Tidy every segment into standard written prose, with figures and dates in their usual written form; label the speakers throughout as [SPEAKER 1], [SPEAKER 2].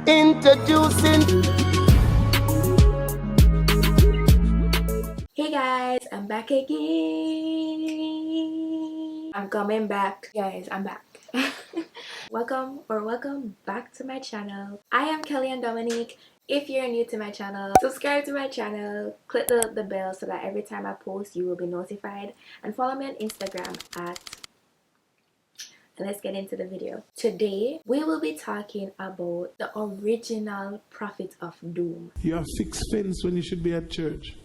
[SPEAKER 1] Introducing.
[SPEAKER 2] Hey guys, I'm back again. I'm coming back. Guys, I'm back. Welcome back to my channel. I am Kelly and Dominique. If you're new to my channel, subscribe to my channel, click the bell so that every time I post you will be notified, and follow me on Instagram at. And let's get into the video. Today we will be talking about the original prophet of doom.
[SPEAKER 3] You have fixed fence when you should be at church.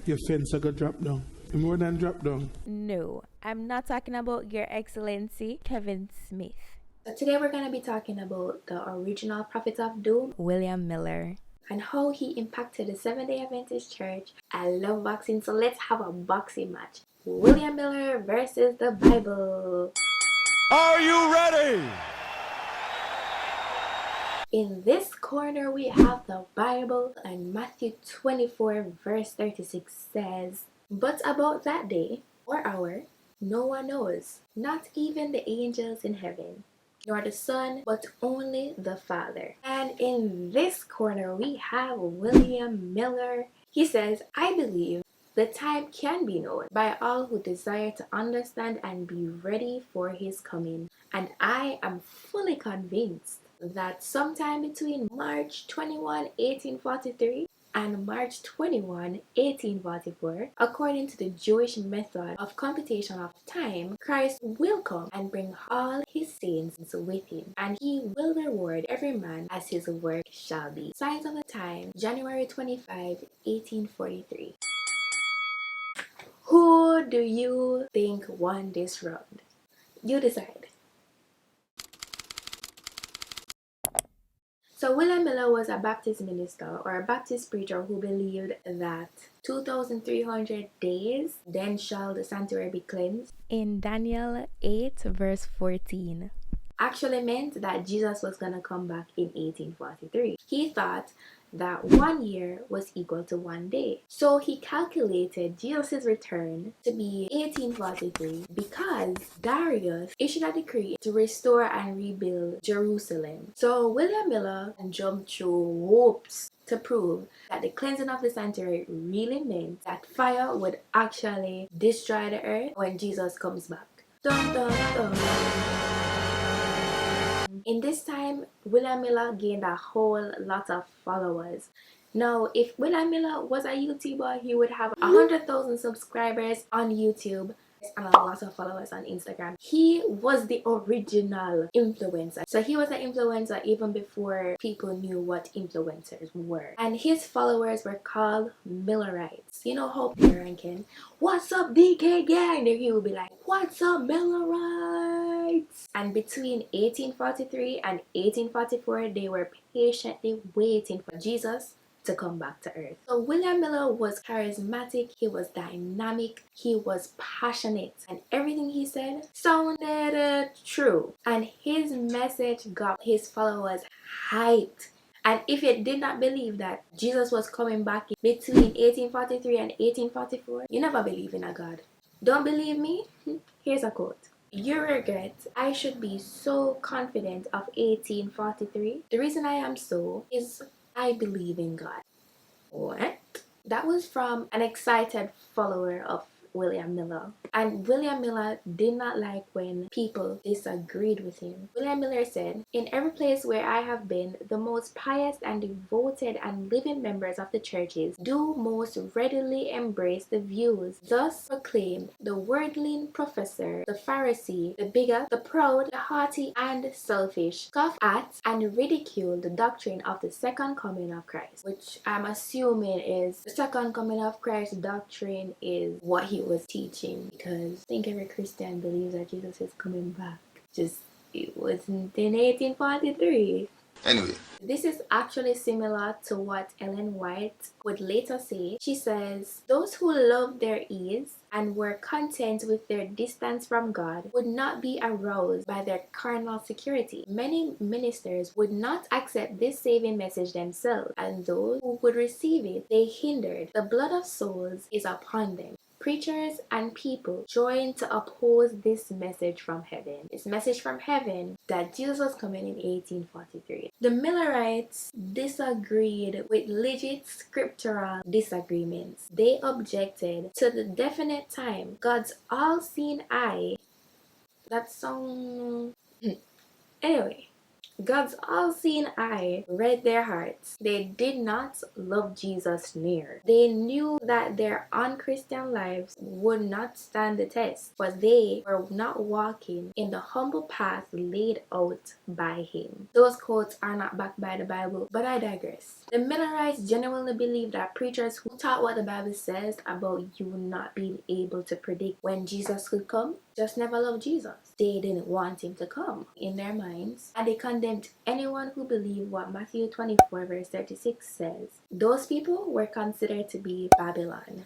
[SPEAKER 3] Your fence are gonna drop down. More than drop down.
[SPEAKER 4] No, I'm not talking about Your Excellency Kevin Smith.
[SPEAKER 2] So today we're going to be talking about the original prophet of doom,
[SPEAKER 4] William Miller.
[SPEAKER 2] and how he impacted the Seventh-day Adventist Church. I love boxing, so let's have a boxing match. William Miller versus the Bible.
[SPEAKER 1] Are you ready?
[SPEAKER 2] In this corner we have the Bible, and Matthew 24 verse 36 says, "But about that day or hour no one knows, not even the angels in heaven, nor the Son, but only the Father." And in this corner we have William Miller. He says, "I believe the time can be known by all who desire to understand and be ready for his coming. And I am fully convinced that sometime between March 21, 1843 and March 21, 1844, according to the Jewish method of computation of time, Christ will come and bring all his saints with him, and he will reward every man as his work shall be." Signs of the time, January 25, 1843. Who do you think won this round? You decide. So William Miller was a Baptist minister or a Baptist preacher who believed that 2,300 days, then shall the sanctuary be cleansed,
[SPEAKER 4] In Daniel 8 verse 14.
[SPEAKER 2] actually meant that Jesus was going to come back in 1843. He thought that 1 year was equal to 1 day. So he calculated Jesus' return to be 1843 because Darius issued a decree to restore and rebuild Jerusalem. So William Miller jumped through hoops to prove that the cleansing of the sanctuary really meant that fire would actually destroy the earth when Jesus comes back. Dun, dun, dun. In this time, William Miller gained a whole lot of followers. Now, if William Miller was a YouTuber, he would have 100,000 subscribers on YouTube and a lot of followers on Instagram. He was the original influencer. So he was an influencer even before people knew what influencers were. And his followers were called Millerites. You know how Peter can, "What's up, DK gang?" Then he would be like, "What's up, Millerites?" And between 1843 and 1844, they were patiently waiting for Jesus to come back to earth. So William Miller was charismatic, he was dynamic, he was passionate, and everything he said sounded true. And his message got his followers hyped. And if you did not believe that Jesus was coming back between 1843 and 1844, you never believe in a God. Don't believe me? Here's a quote. "You regret I should be so confident of 1843. The reason I am so is I believe in God." What? That was from an excited follower of William Miller. And William Miller did not like when people disagreed with him. William Miller said, "In every place where I have been, the most pious and devoted and living members of the churches do most readily embrace the views thus proclaimed. The worldling professor, the Pharisee, the bigot, the proud, the haughty, and selfish scoff at and ridicule the doctrine of the second coming of Christ," which I'm assuming is the second coming of Christ doctrine is what he was teaching, because I think every Christian believes that Jesus is coming back. Just it wasn't in 1843.
[SPEAKER 1] Anyway,
[SPEAKER 2] this is actually similar to what Ellen White would later say. She says, "Those who loved their ease and were content with their distance from God would not be aroused by their carnal security. Many ministers would not accept this saving message themselves, and those who would receive it, they hindered. The blood of souls is upon them." preachers and people joined to oppose this message from heaven. This message from heaven that Jesus was coming in 1843. The Millerites disagreed with legit scriptural disagreements. They objected to the definite time God's all-seeing eye. That song. Anyway, God's all-seeing eye read their hearts. They did not love Jesus near. They knew that their unchristian lives would not stand the test, but they were not walking in the humble path laid out by him. Those quotes are not backed by the Bible, but I digress. The Millerites genuinely believed that preachers who taught what the Bible says about you not being able to predict when Jesus could come just never loved Jesus. They didn't want him to come in their minds, and they condemned anyone who believed what Matthew 24 verse 36 says. Those people were considered to be Babylon.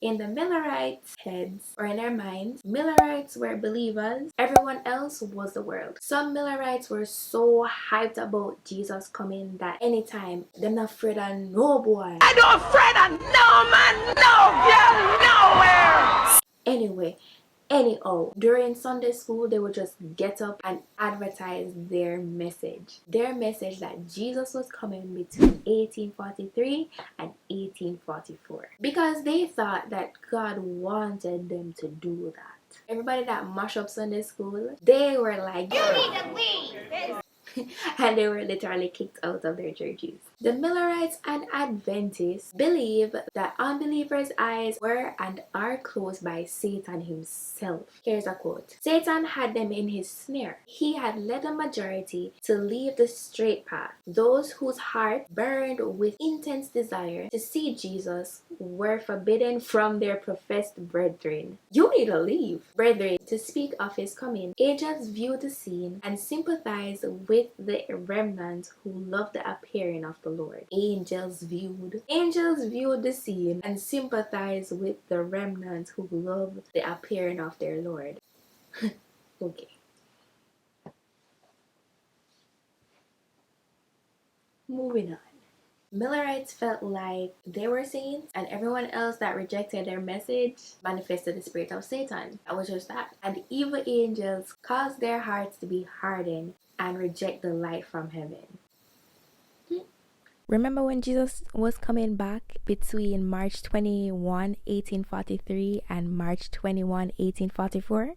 [SPEAKER 2] In the Millerites' heads, or in their minds, Millerites were believers, everyone else was the world. Some Millerites were so hyped about Jesus coming that anytime, they're not afraid of no boy.
[SPEAKER 1] I don't afraid of no man, no girl, nowhere.
[SPEAKER 2] Anyhow, during Sunday school, they would just get up and advertise their message. Their message that Jesus was coming between 1843 and 1844. Because they thought that God wanted them to do that. Everybody that mashed up Sunday school, they were like, you need to leave! And they were literally kicked out of their churches. The Millerites and Adventists believe that unbelievers' eyes were and are closed by Satan himself. Here's a quote. Satan had them in his snare. He had led the majority to leave the straight path. Those whose hearts burned with intense desire to see Jesus were forbidden from their professed brethren. You need to leave, brethren, to speak of his coming. Angels viewed the scene and sympathized with the remnant who loved the appearing of the Lord. Angels viewed the scene and sympathized with the remnant who loved the appearing of their Lord. Okay. Moving on. Millerites felt like they were saints, and everyone else that rejected their message manifested the spirit of Satan. That was just that. And evil angels caused their hearts to be hardened and reject the light from heaven.
[SPEAKER 4] Remember when Jesus was coming back between March 21, 1843 and March 21, 1844?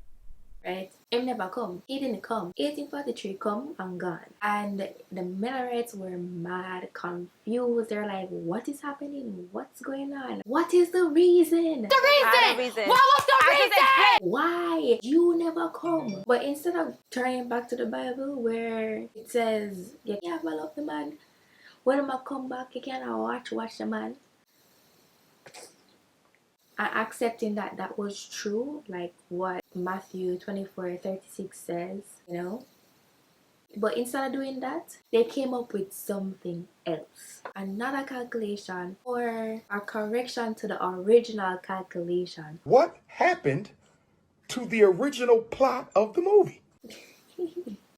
[SPEAKER 2] Right? Him never come. He didn't come. 1843 come and gone. And the Millerites were mad, confused. They're like, what is happening? What's going on? What is the reason?
[SPEAKER 5] The reason.
[SPEAKER 2] What was the reason? Why? You never come. But instead of turning back to the Bible where it says, you can't love the man. When I come back, you cannot watch the man. And accepting that that was true, like what Matthew 24:36 says, you know. But instead of doing that, they came up with something else. Another calculation or a correction to the original calculation.
[SPEAKER 1] What happened to the original plot of the movie?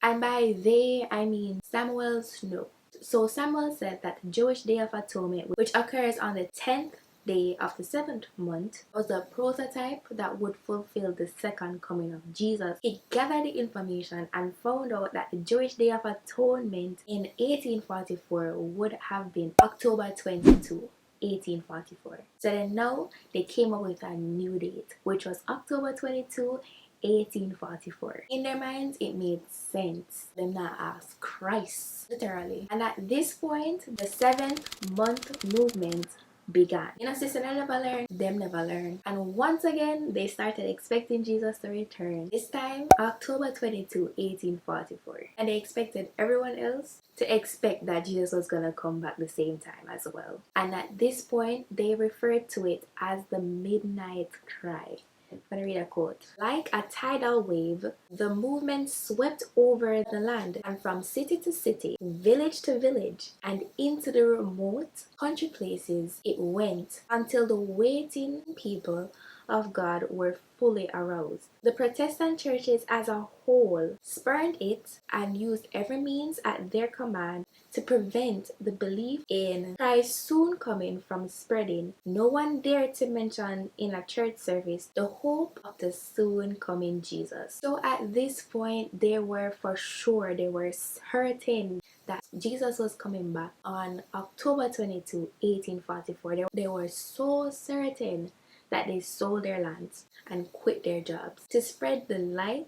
[SPEAKER 2] And by they, I mean Samuel Snow. So Samuel said that the Jewish Day of Atonement, which occurs on the 10th day of the 7th month, was a prototype that would fulfill the second coming of Jesus. He gathered the information and found out that the Jewish Day of Atonement in 1844 would have been October 22. 1844. So then now they came up with a new date, which was October 22, 1844. In their minds, it made sense. Them not ask Christ, literally. And at this point, the 7th month movement began. You know, sister, I never learned, them never learned. And once again, they started expecting Jesus to return. This time, October 22, 1844. And they expected everyone else to expect that Jesus was gonna come back the same time as well. And at this point, they referred to it as the midnight cry. I'm going to read a quote. Like a tidal wave, the movement swept over the land, and from city to city, village to village, and into the remote country places it went, until the waiting people of God were fully aroused. The Protestant churches as a whole spurned it and used every means at their command to prevent the belief in Christ's soon coming from spreading. No one dared to mention in a church service the hope of the soon coming Jesus. So at this point, they were certain that Jesus was coming back on October 22, 1844. They were so certain that they sold their lands and quit their jobs to spread the light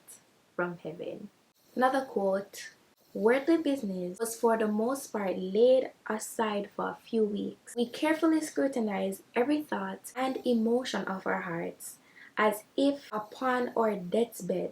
[SPEAKER 2] from heaven. Another quote: "Worldly business was for the most part laid aside for a few weeks. We carefully scrutinized every thought and emotion of our hearts, as if upon our deathbeds,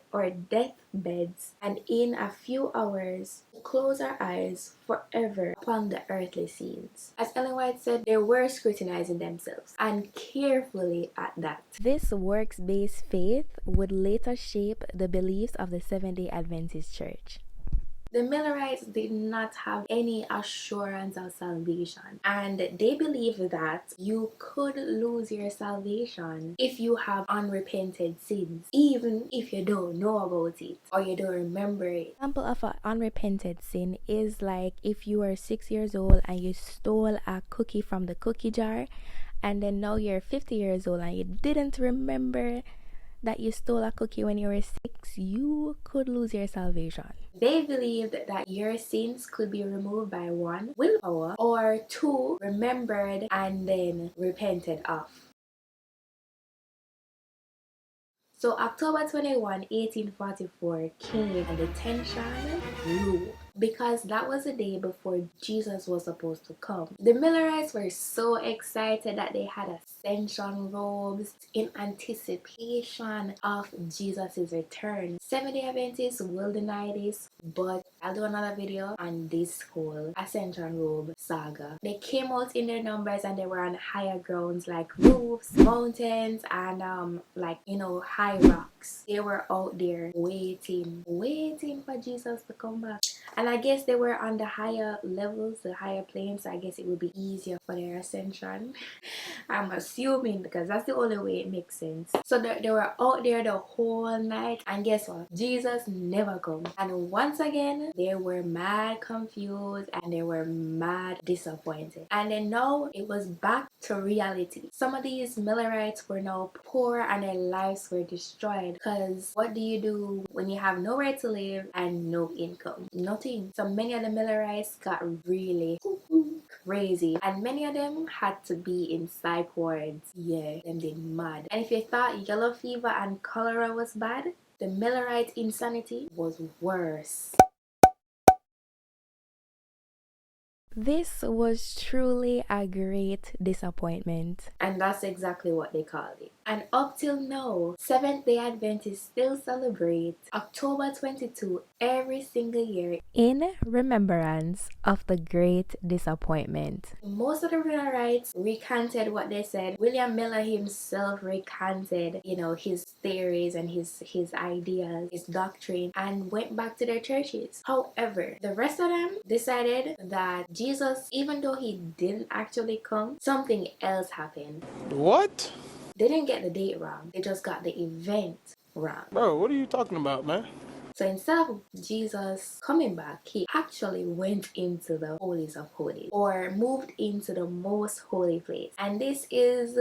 [SPEAKER 2] and in a few hours close our eyes forever upon the earthly scenes." As Ellen White said, they were scrutinizing themselves, and carefully at that.
[SPEAKER 4] This works-based faith would later shape the beliefs of the Seventh-day Adventist Church.
[SPEAKER 2] The Millerites did not have any assurance of salvation, and they believed that you could lose your salvation if you have unrepented sins, even if you don't know about it or you don't remember it.
[SPEAKER 4] Example of an unrepented sin is like if you are 6 years old and you stole a cookie from the cookie jar, and then now you're 50 years old and you didn't remember that you stole a cookie when you were 6, you could lose your salvation.
[SPEAKER 2] They believed that your sins could be removed by 1, willpower, or 2, remembered and then repented of. So October 21, 1844 came and the tension grew, because that was the day before Jesus was supposed to come. The Millerites were so excited that they had ascension robes in anticipation of Jesus' return. Seventh-day Adventists will deny this, but I'll do another video on this whole ascension robe saga. They came out in their numbers and they were on higher grounds like roofs, mountains, and high rocks. They were out there waiting for Jesus to come back. And I guess they were on the higher levels, the higher planes, so I guess it would be easier for their ascension. I'm assuming, because that's the only way it makes sense. So they were out there the whole night, and guess what? Jesus never come. And once again, they were mad confused and they were mad disappointed. And then now it was back to reality. Some of these Millerites were now poor and their lives were destroyed, because what do you do when you have nowhere to live and no income? Nothing. So many of the Millerites got really crazy, and many of them had to be in psych wards. Yeah, them did mad. And if you thought yellow fever and cholera was bad, the Millerite insanity was worse.
[SPEAKER 4] This was truly a great disappointment.
[SPEAKER 2] And that's exactly what they called it. And up till now, Seventh-day Adventists still celebrate October 22 every single year
[SPEAKER 4] in remembrance of the great disappointment.
[SPEAKER 2] Most of the Millerites recanted what they said. William Miller himself recanted, his theories and his ideas, his doctrine, and went back to their churches. However, the rest of them decided that Jesus, even though he didn't actually come, something else happened.
[SPEAKER 3] What?
[SPEAKER 2] They didn't get the date wrong. They just got the event wrong.
[SPEAKER 3] Bro, what are you talking about, man?
[SPEAKER 2] So instead of Jesus coming back, he actually went into the holies of holies, or moved into the most holy place. And this is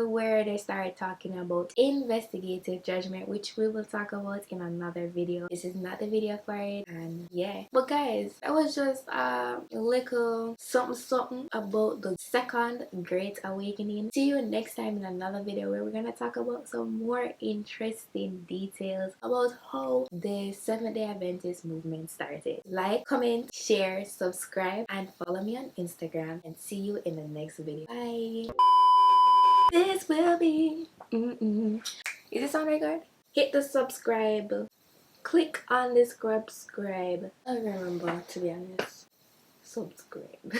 [SPEAKER 2] where they started talking about investigative judgment, which we will talk about in another video. This is not the video for it, and yeah. But guys, that was just a little something about the second Great Awakening. See you next time in another video where we're gonna talk about some more interesting details about how the Seventh-day Adventist movement started. Like, comment, share, subscribe, and follow me on Instagram, and see you in the next video. Bye. This will be Is this on record? Hit the subscribe. Click on the subscribe. I don't remember, to be honest. Subscribe.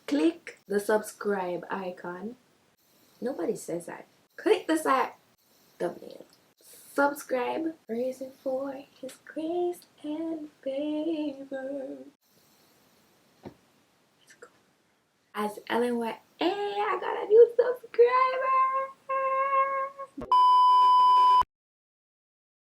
[SPEAKER 2] Click the subscribe icon. Nobody says that. Click the thumbnail. Subscribe. Praising for his grace and favor. Let's go. As Ellen White. Hey, I got a new subscriber.